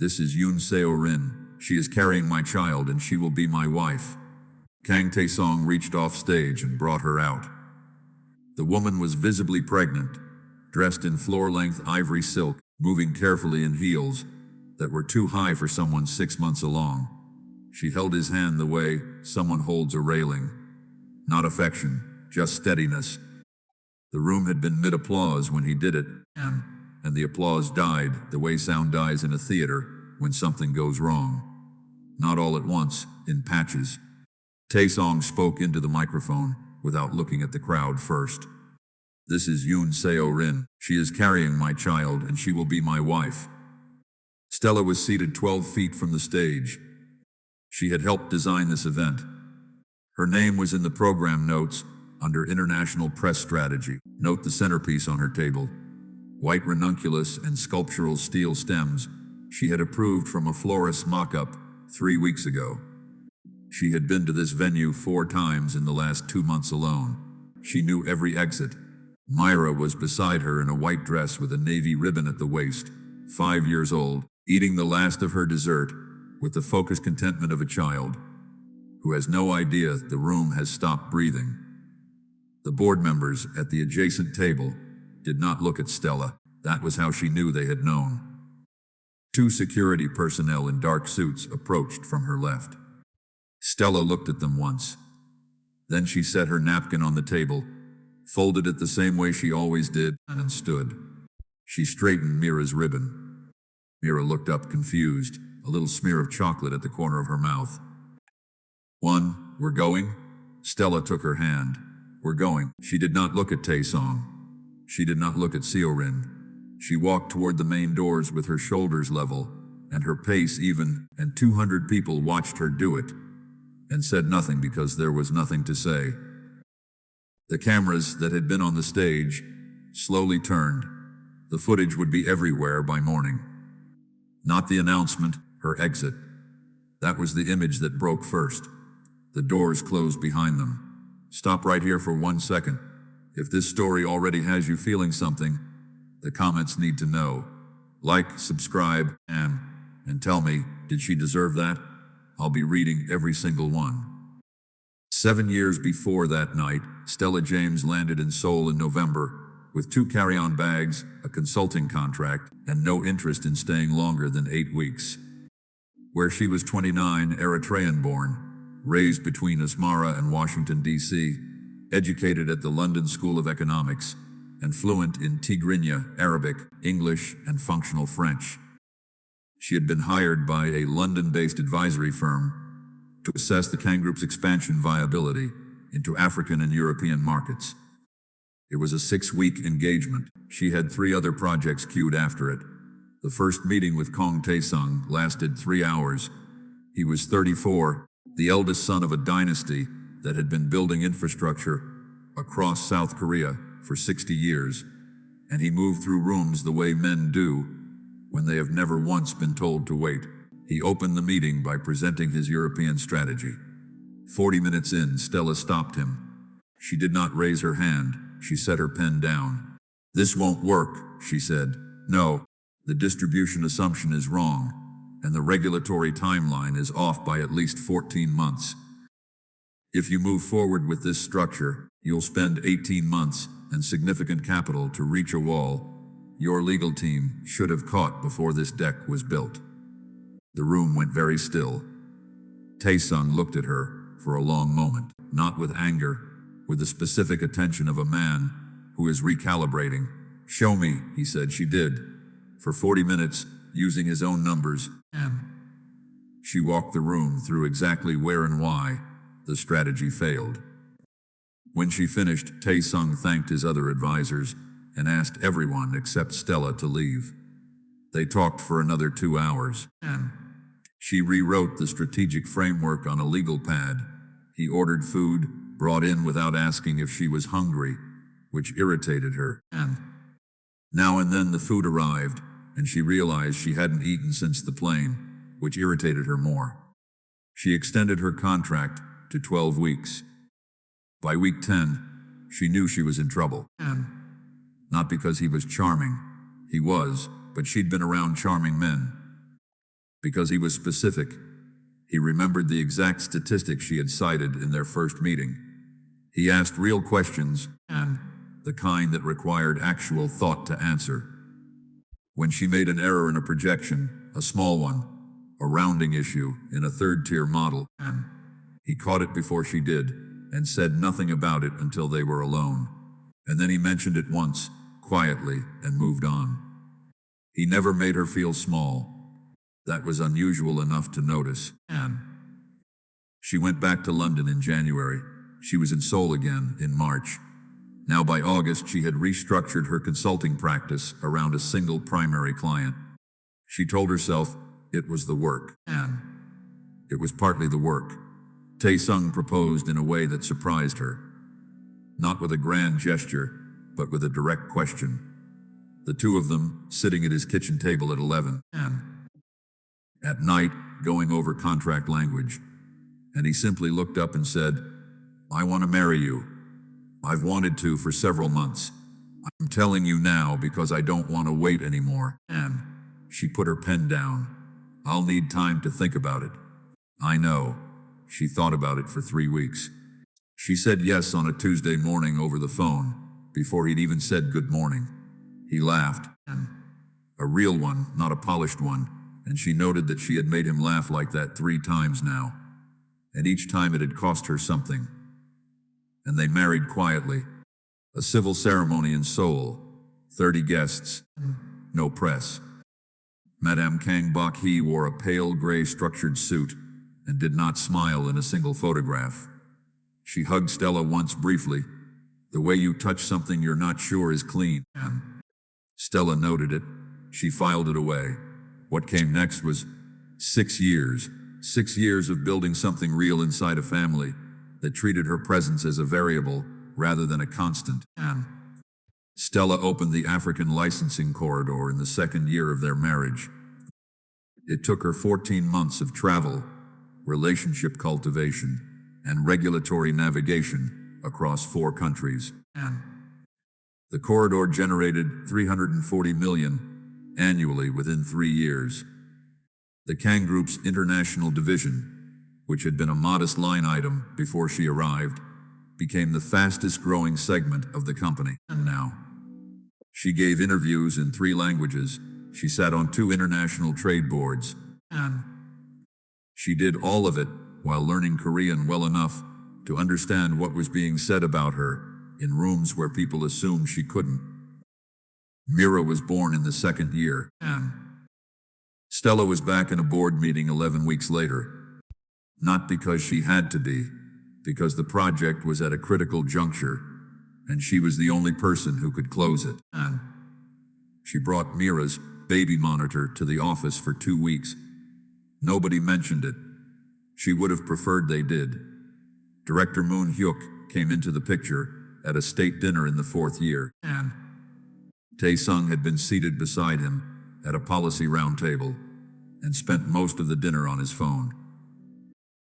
This is Yoon Seo-rin. She is carrying my child and she will be my wife. Kang Tae-sung reached off stage and brought her out. The woman was visibly pregnant, dressed in floor-length ivory silk, moving carefully in heels that were too high for someone 6 months along. She held his hand the way someone holds a railing. Not affection, just steadiness. The room had been mid-applause when he did it, and the applause died the way sound dies in a theater when something goes wrong. Not all at once, in patches. Tae-sung spoke into the microphone without looking at the crowd first. This is Yoon Seo-rin. She is carrying my child and she will be my wife. Stella was seated 12 feet from the stage. She had helped design this event. Her name was in the program notes under International Press Strategy. Note the centerpiece on her table. White ranunculus and sculptural steel stems she had approved from a florist's mock-up 3 weeks ago. She had been to this venue 4 times in the last 2 months alone. She knew every exit. Myra was beside her in a white dress with a navy ribbon at the waist, 5 years old, eating the last of her dessert with the focused contentment of a child who has no idea the room has stopped breathing. The board members at the adjacent table did not look at Stella. That was how she knew they had known. 2 security personnel in dark suits approached from her left. Stella looked at them once. Then she set her napkin on the table, folded it the same way she always did, and stood. She straightened Mira's ribbon. Mira looked up confused, a little smear of chocolate at the corner of her mouth. We're going? Stella took her hand. We're going. She did not look at Tae-sung. She did not look at Seo-rin. She walked toward the main doors with her shoulders level, and her pace even, and 200 people watched her do it, and said nothing because there was nothing to say. The cameras that had been on the stage slowly turned. The footage would be everywhere by morning. Not the announcement, her exit. That was the image that broke first. The doors closed behind them. Stop right here for 1 second. If this story already has you feeling something, the comments need to know. Like, subscribe, and tell me, did she deserve that? I'll be reading every single one. 7 years before that night, Stella James landed in Seoul in November with 2 carry-on bags, a consulting contract, and no interest in staying longer than 8 weeks. Where she was 29, Eritrean-born, raised between Asmara and Washington, D.C., educated at the London School of Economics, and fluent in Tigrinya, Arabic, English, and functional French. She had been hired by a London-based advisory firm to assess the Kang Group's expansion viability into African and European markets. It was a 6-week engagement. She had 3 other projects queued after it. The first meeting with Kang Tae-sung lasted 3 hours. He was 34, the eldest son of a dynasty that had been building infrastructure across South Korea for 60 years, and he moved through rooms the way men do when they have never once been told to wait. He opened the meeting by presenting his European strategy. 40 minutes in, Stella stopped him. She did not raise her hand. She set her pen down. This won't work, she said. No, the distribution assumption is wrong, and the regulatory timeline is off by at least 14 months. If you move forward with this structure, you'll spend 18 months and significant capital to reach a wall your legal team should have caught before this deck was built. The room went very still. Tae-sung looked at her for a long moment, not with anger, with the specific attention of a man who is recalibrating. Show me, he said. She did. For 40 minutes, using his own numbers, and she walked the room through exactly where and why the strategy failed. When she finished, Tae-sung thanked his other advisors and asked everyone except Stella to leave. They talked for another 2 hours, and she rewrote the strategic framework on a legal pad. He ordered food, brought in without asking if she was hungry, which irritated her, and now and then the food arrived, and she realized she hadn't eaten since the plane, which irritated her more. She extended her contract to 12 weeks. By week 10, she knew she was in trouble, and not because he was charming. He was, but she'd been around charming men. Because he was specific. He remembered the exact statistics she had cited in their first meeting. He asked real questions, and the kind that required actual thought to answer. When she made an error in a projection, a small one, a rounding issue in a third-tier model, and he caught it before she did, and said nothing about it until they were alone. And then he mentioned it once, quietly, and moved on. He never made her feel small. That was unusual enough to notice, and she went back to London in January. She was in Seoul again in March. Now by August, she had restructured her consulting practice around a single primary client. She told herself it was the work, and it was partly the work. Tae-sung proposed in a way that surprised her. Not with a grand gesture, but with a direct question. The two of them sitting at his kitchen table at 11, and at night, going over contract language. And he simply looked up and said, "I want to marry you. I've wanted to for several months. I'm telling you now because I don't want to wait anymore." And she put her pen down. "I'll need time to think about it." "I know." She thought about it for 3 weeks. She said yes on a Tuesday morning over the phone, before he'd even said good morning. He laughed, and a real one, not a polished one, and she noted that she had made him laugh like that 3 times now. And each time it had cost her something. And they married quietly. A civil ceremony in Seoul, 30 guests, no press. Madame Kang Bok-hee wore a pale gray structured suit and did not smile in a single photograph. She hugged Stella once briefly. "The way you touch something you're not sure is clean." And Stella noted it. She filed it away. What came next was 6 years. 6 years of building something real inside a family that treated her presence as a variable rather than a constant. And Stella opened the African licensing corridor in the 2nd year of their marriage. It took her 14 months of travel, relationship cultivation, and regulatory navigation across 4 countries. And the corridor generated $340 million annually within 3 years. The Kang Group's international division, which had been a modest line item before she arrived, became the fastest growing segment of the company. And now, she gave interviews in 3 languages. She sat on 2 international trade boards, and she did all of it while learning Korean well enough to understand what was being said about her in rooms where people assumed she couldn't. Mira was born in the 2nd year, and Stella was back in a board meeting 11 weeks later. Not because she had to be, because the project was at a critical juncture, and she was the only person who could close it. And she brought Mira's baby monitor to the office for 2 weeks. Nobody mentioned it. She would have preferred they did. Director Moon Hyuk came into the picture at a state dinner in the 4th year, and Tae-sung had been seated beside him at a policy roundtable and spent most of the dinner on his phone.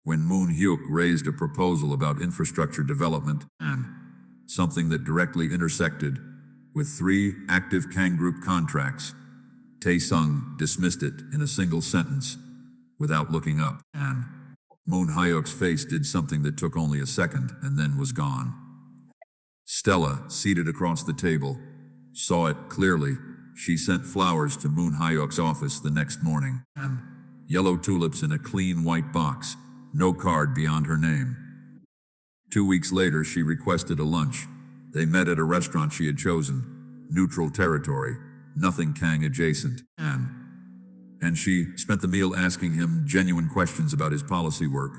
When Moon Hyuk raised a proposal about infrastructure development and something that directly intersected with 3 active Kang Group contracts, Tae-sung dismissed it in a single sentence without looking up, and Moon Hyuk's face did something that took only a second and then was gone. Stella, seated across the table, saw it clearly. She sent flowers to Moon Hyuk's office the next morning, and yellow tulips in a clean white box, no card beyond her name. 2 weeks later, she requested a lunch. They met at a restaurant she had chosen, neutral territory, nothing Kang adjacent, and she spent the meal asking him genuine questions about his policy work.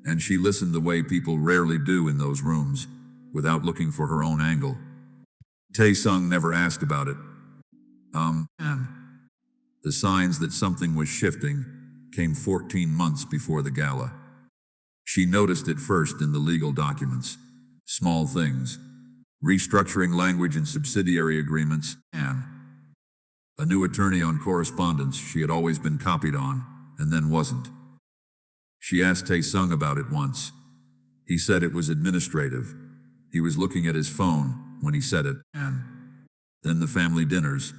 And she listened the way people rarely do in those rooms, without looking for her own angle. Tae-sung never asked about it. And the signs that something was shifting came 14 months before the gala. She noticed it first in the legal documents. Small things. Restructuring language in subsidiary agreements, and a new attorney on correspondence she had always been copied on, and then wasn't. She asked Tae-sung about it once. He said it was administrative. He was looking at his phone when he said it, and then the family dinners.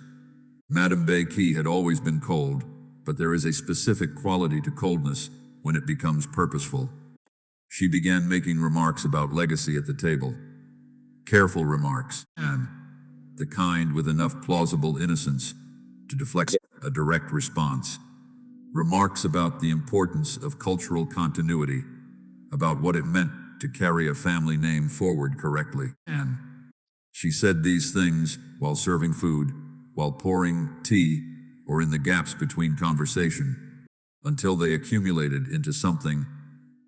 Madame Bae-ki had always been cold. but there is a specific quality to coldness when it becomes purposeful. She began making remarks about legacy at the table. Careful remarks, and the kind with enough plausible innocence to deflect a direct response. Remarks about the importance of cultural continuity, about what it meant to carry a family name forward correctly. And she said these things while serving food, while pouring tea, or in the gaps between conversation, until they accumulated into something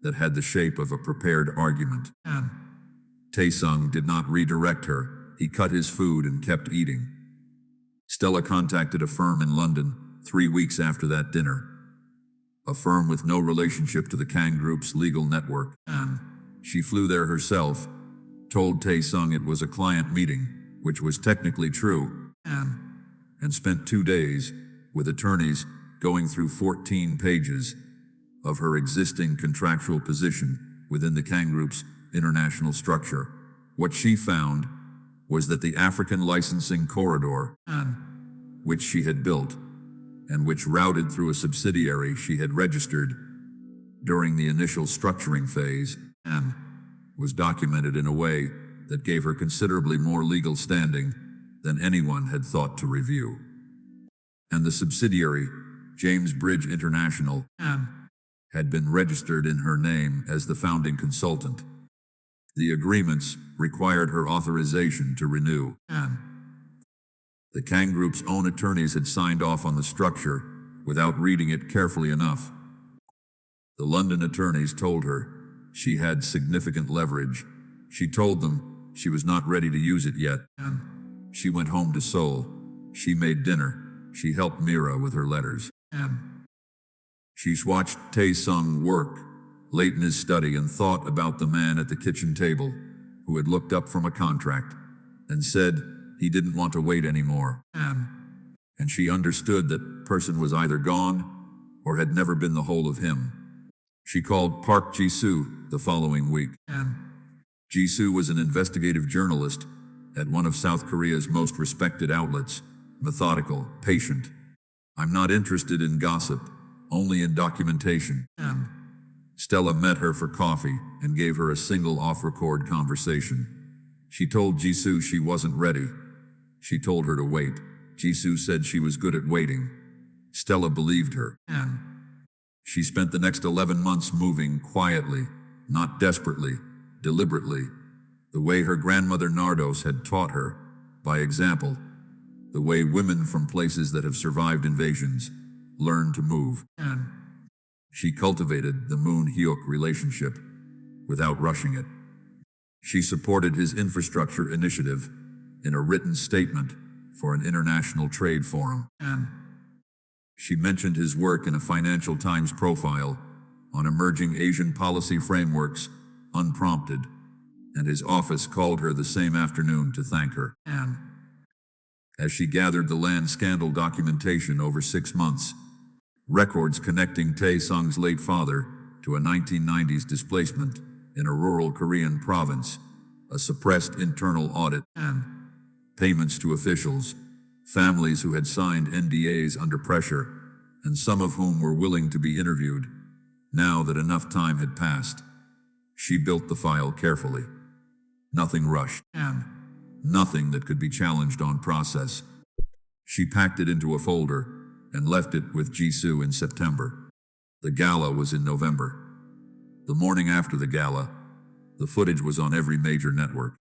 that had the shape of a prepared argument. And Tae-sung did not redirect her. He cut his food and kept eating. Stella contacted a firm in London 3 weeks after that dinner. A firm with no relationship to the Kang Group's legal network. And she flew there herself, told Tae-sung it was a client meeting, which was technically true, and spent 2 days with attorneys going through 14 pages of her existing contractual position within the Kang Group's international structure. What she found was that the African licensing corridor, which she had built, and which routed through a subsidiary she had registered during the initial structuring phase, was documented in a way that gave her considerably more legal standing than anyone had thought to review. And the subsidiary, James Bridge International, had been registered in her name as the founding consultant. The agreements required her authorization to renew. The Kang Group's own attorneys had signed off on the structure without reading it carefully enough. The London attorneys told her she had significant leverage. She told them she was not ready to use it yet. She went home to Seoul. She made dinner. She helped Mira with her letters. She watched Tae-sung work late in his study and thought about the man at the kitchen table who had looked up from a contract and said he didn't want to wait anymore. And she understood that person was either gone or had never been the whole of him. She called Park Ji-soo the following week. Ji-soo was an investigative journalist at one of South Korea's most respected outlets, methodical, patient. I'm not interested in gossip, only in documentation. Stella met her for coffee and gave her a single off-record conversation. She told Ji-soo she wasn't ready. She told her to wait. Ji-soo said she was good at waiting. Stella believed her. She spent the next 11 months moving quietly, not desperately, deliberately, the way her grandmother Nardos had taught her, by example, the way women from places that have survived invasions learn to move. She cultivated the Moon-hyuk relationship without rushing it. She supported his infrastructure initiative in a written statement for an international trade forum. She mentioned his work in a Financial Times profile on emerging Asian policy frameworks, unprompted, and his office called her the same afternoon to thank her. As she gathered the land scandal documentation over 6 months, records connecting Tae-sung's late father to a 1990s displacement in a rural Korean province, a suppressed internal audit, payments to officials, families who had signed NDAs under pressure, and some of whom were willing to be interviewed. Now that enough time had passed, she built the file carefully. Nothing rushed, nothing that could be challenged on process. She packed it into a folder and left it with Ji-soo in September. The gala was in November. The morning after the gala, the footage was on every major network.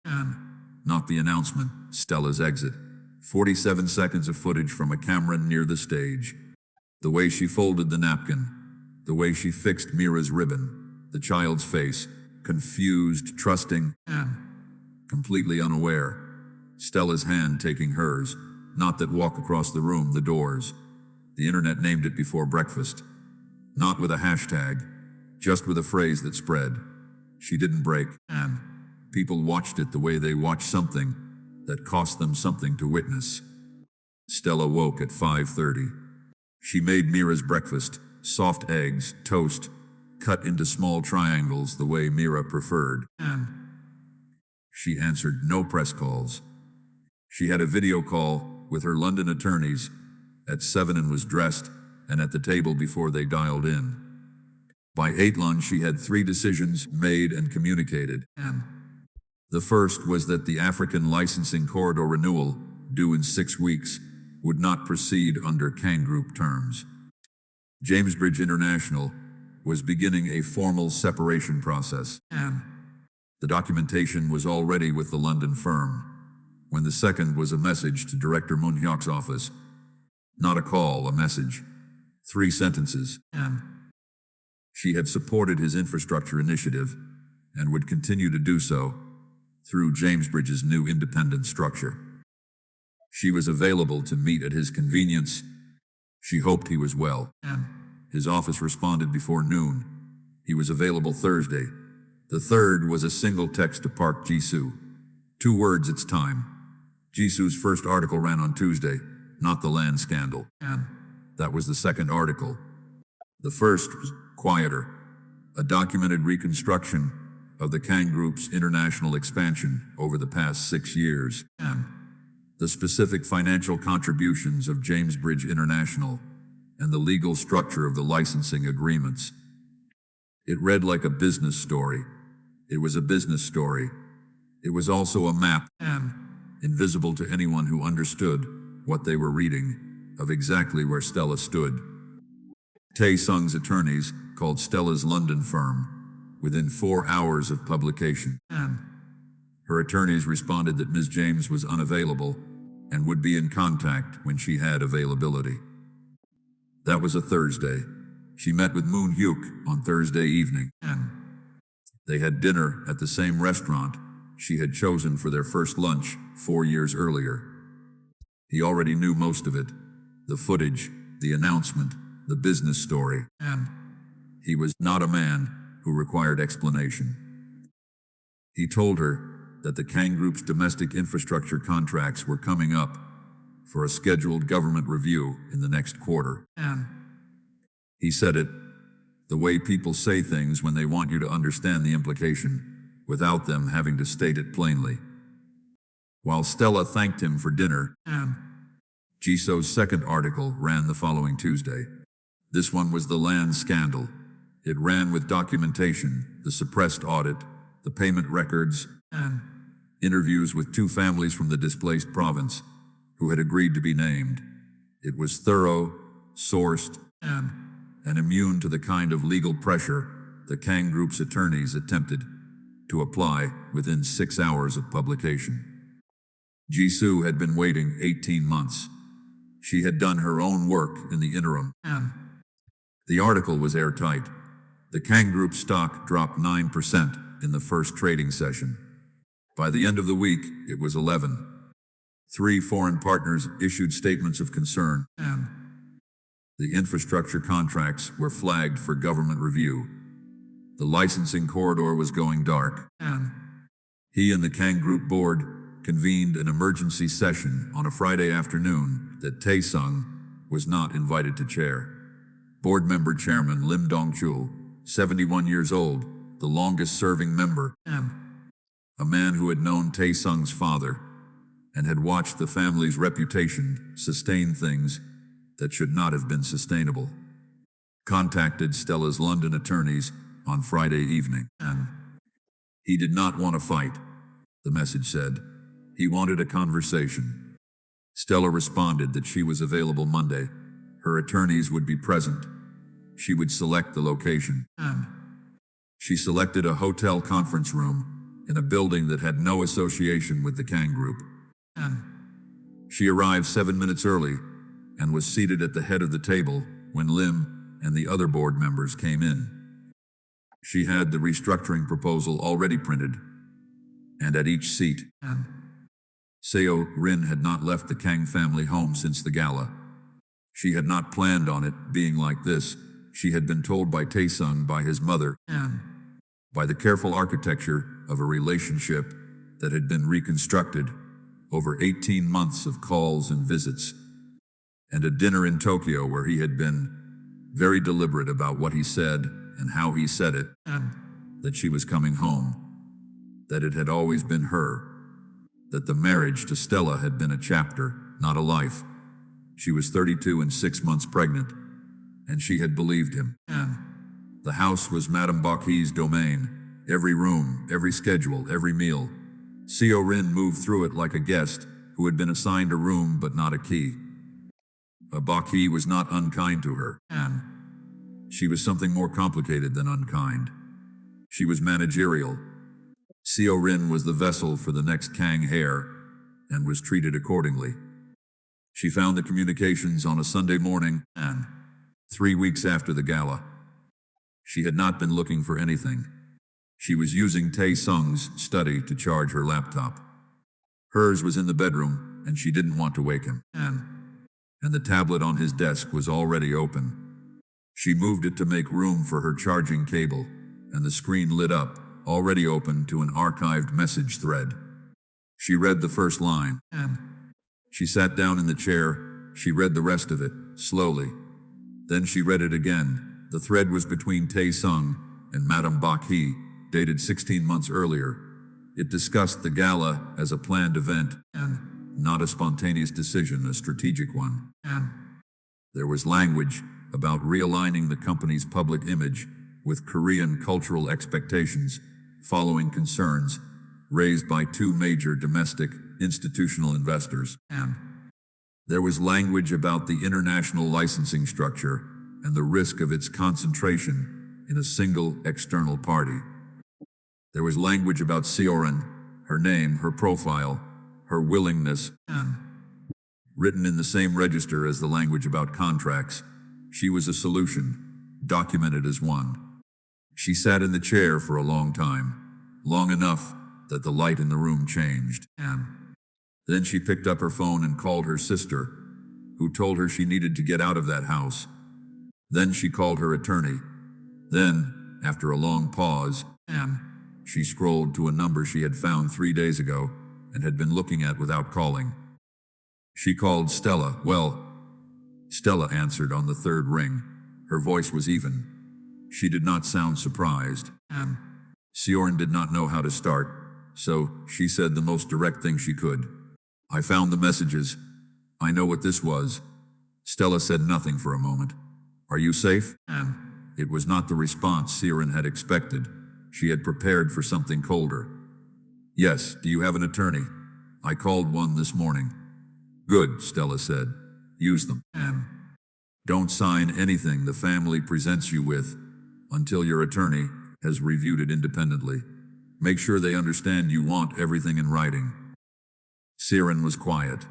Not the announcement, Stella's exit. 47 seconds of footage from a camera near the stage. The way she folded the napkin, the way she fixed Mira's ribbon, the child's face, confused, trusting, completely unaware. Stella's hand taking hers, not that walk across the room, the doors. The internet named it before breakfast. Not with a hashtag, just with a phrase that spread. She didn't break, and people watched it the way they watch something that cost them something to witness. Stella woke at 5:30. She made Mira's breakfast, soft eggs, toast, cut into small triangles the way Mira preferred. She answered no press calls. She had a video call with her London attorneys at 7 and was dressed and at the table before they dialed in. By 8 lunch, she had 3 decisions made and communicated. And the first was that the African licensing corridor renewal, due in 6 weeks, would not proceed under Kang Group terms. Jamesbridge International was beginning a formal separation process, and the documentation was already with the London firm, when the second was a message to Director Moon Hyuk's office. Not a call, a message. 3 sentences, and she had supported his infrastructure initiative and would continue to do so through Jamesbridge's new independent structure. She was available to meet at his convenience. She hoped he was well, and his office responded before noon. He was available Thursday. The third was a single text to Park Jisoo. 2 words, it's time. Jisoo's first article ran on Tuesday, not the land scandal, and that was the second article. The first was quieter, a documented reconstruction of the Kang Group's international expansion over the past 6 years, and the specific financial contributions of Jamesbridge International, and the legal structure of the licensing agreements. It read like a business story. It was a business story. It was also a map, and invisible to anyone who understood what they were reading, of exactly where Stella stood. Tae-sung's attorneys called Stella's London firm within 4 hours of publication, and her attorneys responded that Ms. James was unavailable and would be in contact when she had availability. That was a Thursday. She met with Moon Hyuk on Thursday evening, and they had dinner at the same restaurant she had chosen for their first lunch 4 years earlier. He already knew most of it, the footage, the announcement, the business story, and he was not a man who required explanation. He told her that the Kang Group's domestic infrastructure contracts were coming up for a scheduled government review in the next quarter, and he said it the way people say things when they want you to understand the implication without them having to state it plainly. While Stella thanked him for dinner, and Jisoo's second article ran the following Tuesday. This one was the land scandal. It ran with documentation, the suppressed audit, the payment records, and interviews with 2 families from the displaced province who had agreed to be named. It was thorough, sourced, and immune to the kind of legal pressure the Kang Group's attorneys attempted to apply within 6 hours of publication. Jisoo had been waiting 18 months. She had done her own work in the interim, and the article was airtight. The Kang Group stock dropped 9% in the first trading session. By the end of the week, it was 11. 3 foreign partners issued statements of concern, and the infrastructure contracts were flagged for government review. The licensing corridor was going dark, and he and the Kang Group board convened an emergency session on a Friday afternoon that Tae-sung was not invited to chair. Board member chairman Lim Dong-chul, 71 years old, the longest-serving member, and a man who had known Tae-sung's father and had watched the family's reputation sustain things that should not have been sustainable, contacted Stella's London attorneys on Friday evening, and he did not want to fight, the message said. He wanted a conversation. Stella responded that she was available Monday. Her attorneys would be present. She would select the location, and she selected a hotel conference room in a building that had no association with the Kang Group. And she arrived 7 minutes early and was seated at the head of the table when Lim and the other board members came in. She had the restructuring proposal already printed, and at each seat, and Seo Rin had not left the Kang family home since the gala. She had not planned on it being like this. She had been told by Tae-sung, by his mother, and by the careful architecture of a relationship that had been reconstructed over 18 months of calls and visits, and a dinner in Tokyo where he had been very deliberate about what he said and how he said it, and that she was coming home, that it had always been her, that the marriage to Stella had been a chapter, not a life. She was 32 and 6 months pregnant. and she had believed him. And the house was Madame Baki's domain. Every room, every schedule, every meal. Seo-rin moved through it like a guest who had been assigned a room but not a key. Baki was not unkind to her, and she was something more complicated than unkind. She was managerial. Seo-rin was the vessel for the next Kang heir, and was treated accordingly. She found the communications on a Sunday morning, and 3 weeks after the gala. She had not been looking for anything. She was using Tae-sung's study to charge her laptop. Hers was in the bedroom, and she didn't want to wake him. And the tablet on his desk was already open. She moved it to make room for her charging cable, and the screen lit up, already open to an archived message thread. She read the first line, and she sat down in the chair. She read the rest of it, slowly. Then she read it again. The thread was between Tae-sung and Madame Baki, dated 16 months earlier. It discussed the gala as a planned event, and not a spontaneous decision, a strategic one. And there was language about realigning the company's public image with Korean cultural expectations, following concerns raised by two major domestic institutional investors. And there was language about the international licensing structure and the risk of its concentration in a single external party. There was language about Seo-rin, her name, her profile, her willingness, and written in the same register as the language about contracts. She was a solution, documented as one. She sat in the chair for a long time, long enough that the light in the room changed, and then she picked up her phone and called her sister, who told her she needed to get out of that house. Then she called her attorney. Then, after a long pause, she scrolled to a number she had found 3 days ago and had been looking at without calling. She called Stella. Well, Stella answered on the third ring. Her voice was even. She did not sound surprised, and Seo-rin did not know how to start, so she said the most direct thing she could. I found the messages. I know what this was. Stella said nothing for a moment. Are you safe? And it was not the response Seo-rin had expected. She had prepared for something colder. Yes, do you have an attorney? I called one this morning. Good, Stella said. Use them. And don't sign anything the family presents you with until your attorney has reviewed it independently. Make sure they understand you want everything in writing. Seo-rin was quiet.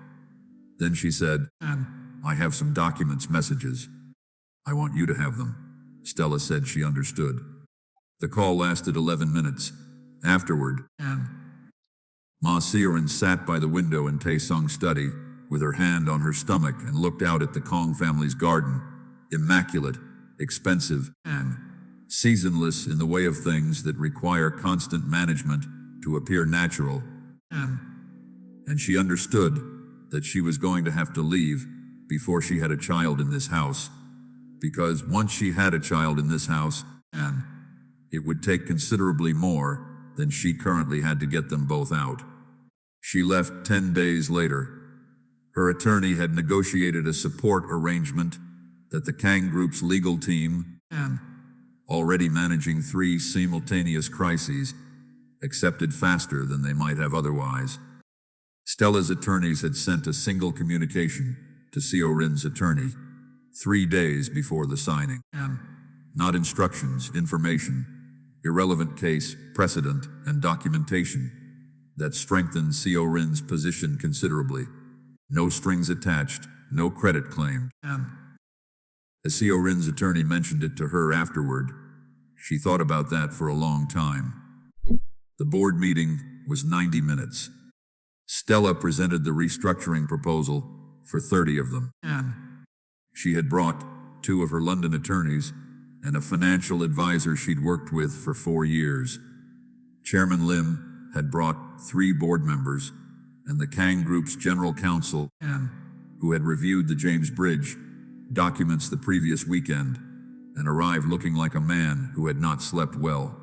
Then she said, I have some documents, messages. I want you to have them. Stella said she understood. The call lasted 11 minutes. Afterward, Seo-rin sat by the window in Tae-sung's study, with her hand on her stomach, and looked out at the Kang family's garden. Immaculate, expensive, and seasonless in the way of things that require constant management to appear natural. And she understood that she was going to have to leave before she had a child in this house. Because once she had a child in this house, it would take considerably more than she currently had to get them both out. She left 10 days later. Her attorney had negotiated a support arrangement that the Kang Group's legal team, already managing 3 simultaneous crises, accepted faster than they might have otherwise. Stella's attorneys had sent a single communication to Seo-rin's attorney 3 days before the signing. Not instructions, information, irrelevant case, precedent, and documentation that strengthened Seo-rin's position considerably. No strings attached, no credit claimed. As Seo-rin's attorney mentioned it to her afterward, she thought about that for a long time. The board meeting was 90 minutes. Stella presented the restructuring proposal for 30 of them. She had brought 2 of her London attorneys and a financial advisor she'd worked with for 4 years. Chairman Lim had brought 3 board members and the Kang Group's general counsel, who had reviewed the James Bridge documents the previous weekend and arrived looking like a man who had not slept well.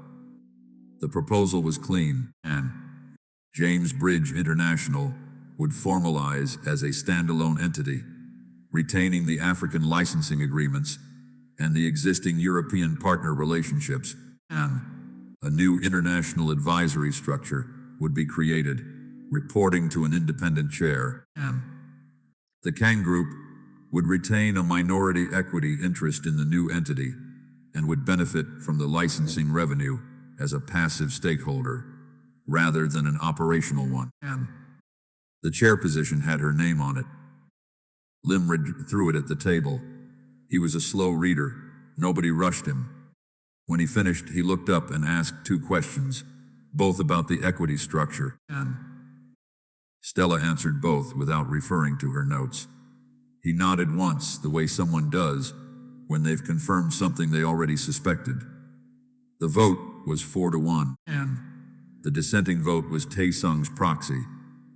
The proposal was clean, and James Bridge International would formalize as a standalone entity, retaining the African licensing agreements and the existing European partner relationships, and a new international advisory structure would be created, reporting to an independent chair, and the Kang Group would retain a minority equity interest in the new entity and would benefit from the licensing revenue as a passive stakeholder rather than an operational one. And the chair position had her name on it. Lim read through it at the table. He was a slow reader. Nobody rushed him. When he finished, he looked up and asked two questions, both about the equity structure, and Stella answered both without referring to her notes. He nodded once, the way someone does when they've confirmed something they already suspected. The vote was 4-1, and the dissenting vote was Tae-sung's proxy,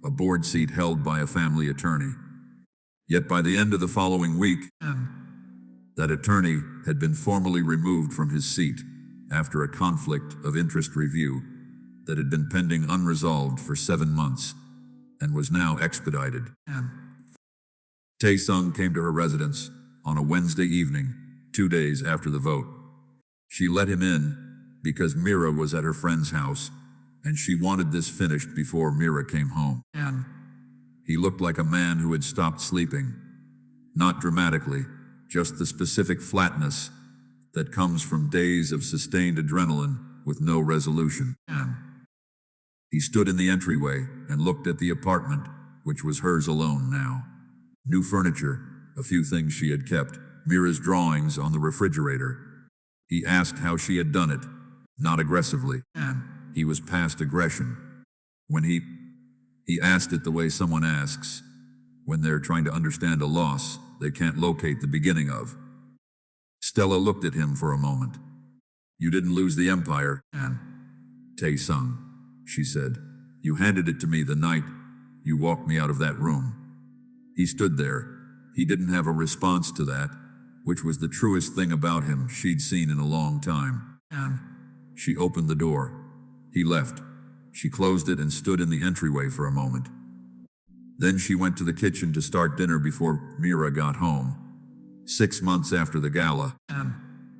a board seat held by a family attorney. Yet by the end of the following week, that attorney had been formally removed from his seat after a conflict of interest review that had been pending unresolved for 7 months and was now expedited. Tae-sung came to her residence on a Wednesday evening, 2 days after the vote. She let him in because Mira was at her friend's house, and she wanted this finished before Mira came home. He looked like a man who had stopped sleeping. Not dramatically, just the specific flatness that comes from days of sustained adrenaline with no resolution. He stood in the entryway and looked at the apartment, which was hers alone now. New furniture, a few things she had kept, Mira's drawings on the refrigerator. He asked how she had done it, not aggressively. He was past aggression. When he asked it the way someone asks, when they're trying to understand a loss they can't locate the beginning of. Stella looked at him for a moment. "You didn't lose the empire, Tae-sung," she said. "You handed it to me the night you walked me out of that room." He stood there. He didn't have a response to that, which was the truest thing about him she'd seen in a long time. She opened the door. He left. She closed it and stood in the entryway for a moment. Then she went to the kitchen to start dinner before Mira got home. 6 months after the gala,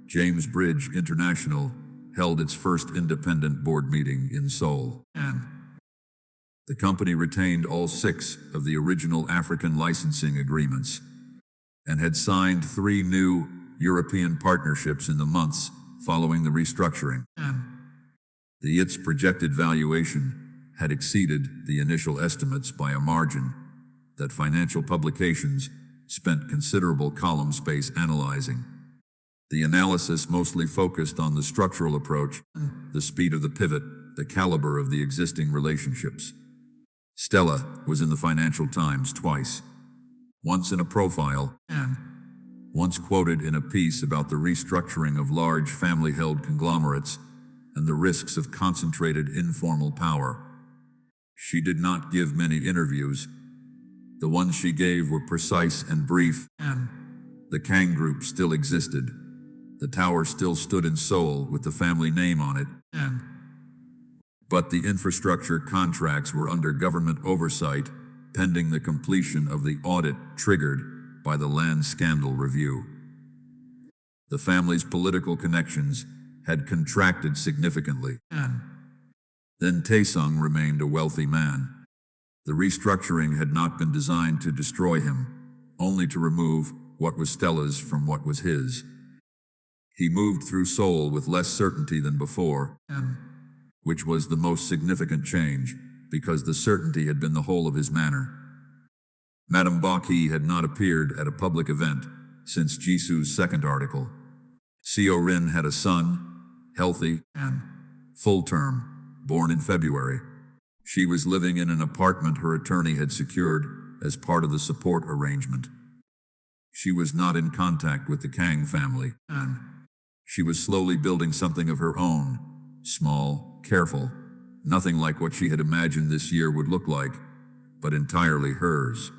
James Bridge International held its first independent board meeting in Seoul. The company retained all 6 of the original African licensing agreements and had signed 3 new European partnerships in the months following the restructuring. Its projected valuation had exceeded the initial estimates by a margin that financial publications spent considerable column space analyzing. The analysis mostly focused on the structural approach, the speed of the pivot, the caliber of the existing relationships. Stella was in the Financial Times twice, once in a profile, and once quoted in a piece about the restructuring of large family-held conglomerates and the risks of concentrated informal power. She did not give many interviews. The ones she gave were precise and brief, and the Kang Group still existed. The tower still stood in Seoul with the family name on it, but the infrastructure contracts were under government oversight, pending the completion of the audit triggered by the land scandal review. The family's political connections had contracted significantly. Then Tae-sung remained a wealthy man. The restructuring had not been designed to destroy him, only to remove what was Stella's from what was his. He moved through Seoul with less certainty than before, which was the most significant change, because the certainty had been the whole of his manner. Madame Baki had not appeared at a public event since Jisoo's second article. Seo-rin had a son, healthy, and full term, born in February. She was living in an apartment her attorney had secured as part of the support arrangement. She was not in contact with the Kang family, and she was slowly building something of her own, small, careful, nothing like what she had imagined this year would look like, but entirely hers.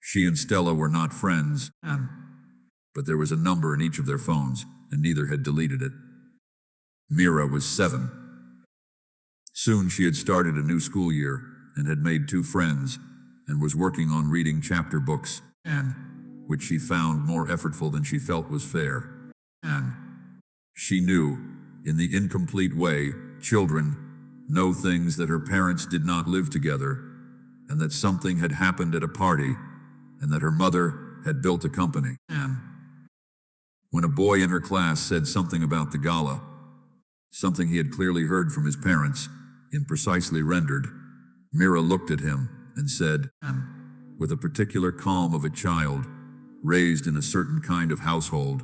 She and Stella were not friends, but there was a number in each of their phones, and neither had deleted it. Mira was 7. Soon she had started a new school year and had made 2 friends and was working on reading chapter books, which she found more effortful than she felt was fair. And she knew, in the incomplete way, children know things that her parents did not live together, and that something had happened at a party, and that her mother had built a company. And when a boy in her class said something about the gala, something he had clearly heard from his parents, imprecisely rendered, Mira looked at him and said, with a particular calm of a child, raised in a certain kind of household,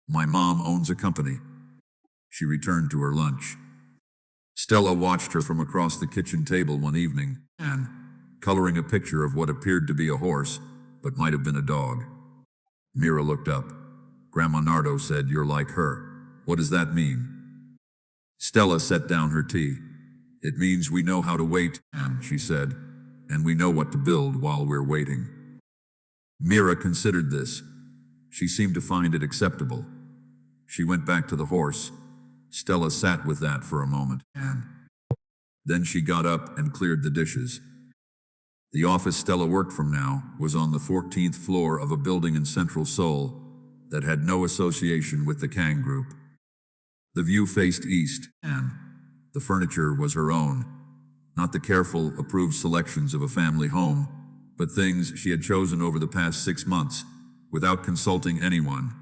"My mom owns a company." She returned to her lunch. Stella watched her from across the kitchen table one evening, and, coloring a picture of what appeared to be a horse, but might have been a dog. Mira looked up. Grandma Nardo said, "You're like her." "What does that mean?" Stella set down her tea. "It means we know how to wait," she said, "and we know what to build while we're waiting." Mira considered this. She seemed to find it acceptable. She went back to the horse. Stella sat with that for a moment, and then she got up and cleared the dishes. The office Stella worked from now was on the 14th floor of a building in central Seoul that had no association with the Kang Group. The view faced east, and the furniture was her own, not the careful, approved selections of a family home, but things she had chosen over the past 6 months, without consulting anyone.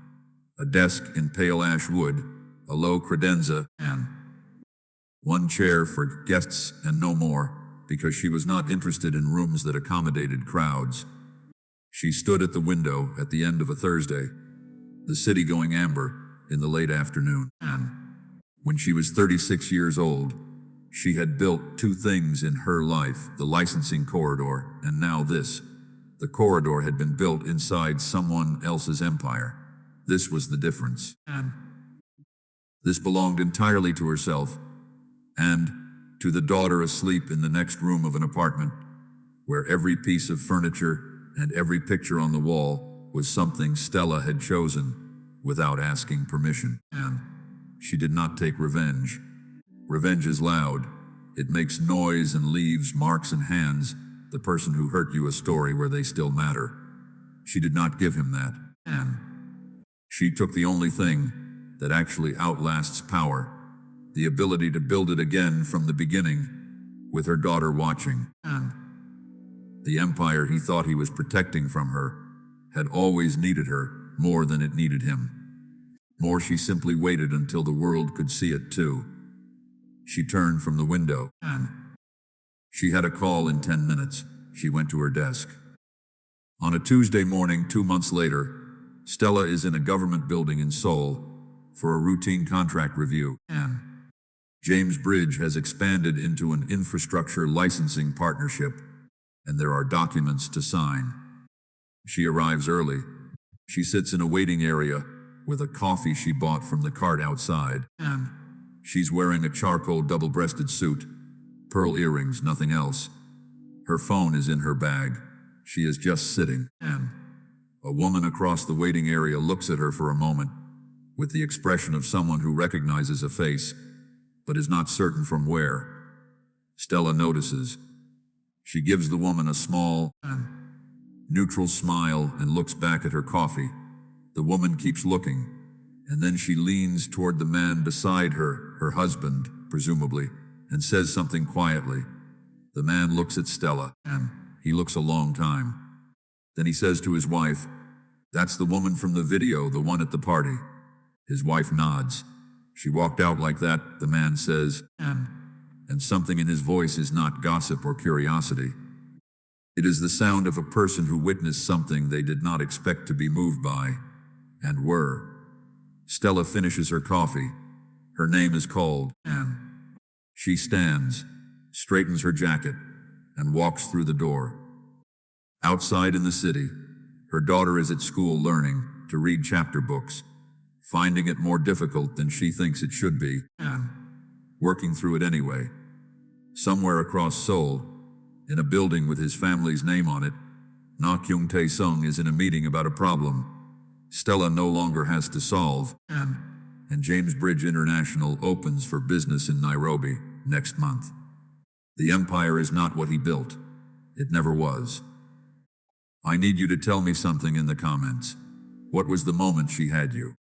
A desk in pale ash wood, a low credenza, and one chair for guests and no more, because she was not interested in rooms that accommodated crowds. She stood at the window at the end of a Thursday, the city going amber in the late afternoon, and when she was 36 years old, she had built 2 things in her life, the licensing corridor, and now this. The corridor had been built inside someone else's empire. This was the difference. And this belonged entirely to herself, and to the daughter asleep in the next room of an apartment, where every piece of furniture and every picture on the wall was something Stella had chosen without asking permission. And she did not take revenge. Revenge is loud. It makes noise and leaves marks in hands, the person who hurt you a story where they still matter. She did not give him that, and she took the only thing that actually outlasts power, the ability to build it again from the beginning, with her daughter watching. And the empire he thought he was protecting from her had always needed her more than it needed him. More, she simply waited until the world could see it too. She turned from the window, and she had a call in 10 minutes. She went to her desk. On a Tuesday morning 2 months later, Stella is in a government building in Seoul for a routine contract review, and James Bridge has expanded into an infrastructure licensing partnership, and there are documents to sign. She arrives early. She sits in a waiting area with a coffee she bought from the cart outside, and she's wearing a charcoal double-breasted suit, pearl earrings, nothing else. Her phone is in her bag. She is just sitting, and a woman across the waiting area looks at her for a moment, with the expression of someone who recognizes a face, but is not certain from where. Stella notices. She gives the woman a small, neutral smile and looks back at her coffee. The woman keeps looking, and then she leans toward the man beside her, her husband, presumably, and says something quietly. The man looks at Stella, and he looks a long time. Then he says to his wife, "That's the woman from the video, the one at the party." His wife nods. "She walked out like that," the man says, and something in his voice is not gossip or curiosity. It is the sound of a person who witnessed something they did not expect to be moved by, and were. Stella finishes her coffee. Her name is called, and she stands, straightens her jacket, and walks through the door. Outside in the city, her daughter is at school learning to read chapter books, finding it more difficult than she thinks it should be, and working through it anyway. Somewhere across Seoul, in a building with his family's name on it, Kang Tae-sung is in a meeting about a problem Stella no longer has to solve, and James Bridge International opens for business in Nairobi next month. The empire is not what he built. It never was. I need you to tell me something in the comments. What was the moment she had you?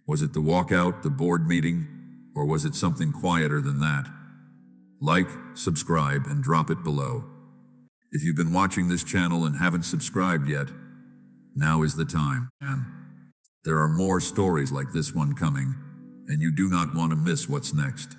Was it the walkout, the board meeting, or was it something quieter than that? Like, subscribe, and drop it below. If you've been watching this channel and haven't subscribed yet, now is the time. And there are more stories like this one coming, and you do not want to miss what's next.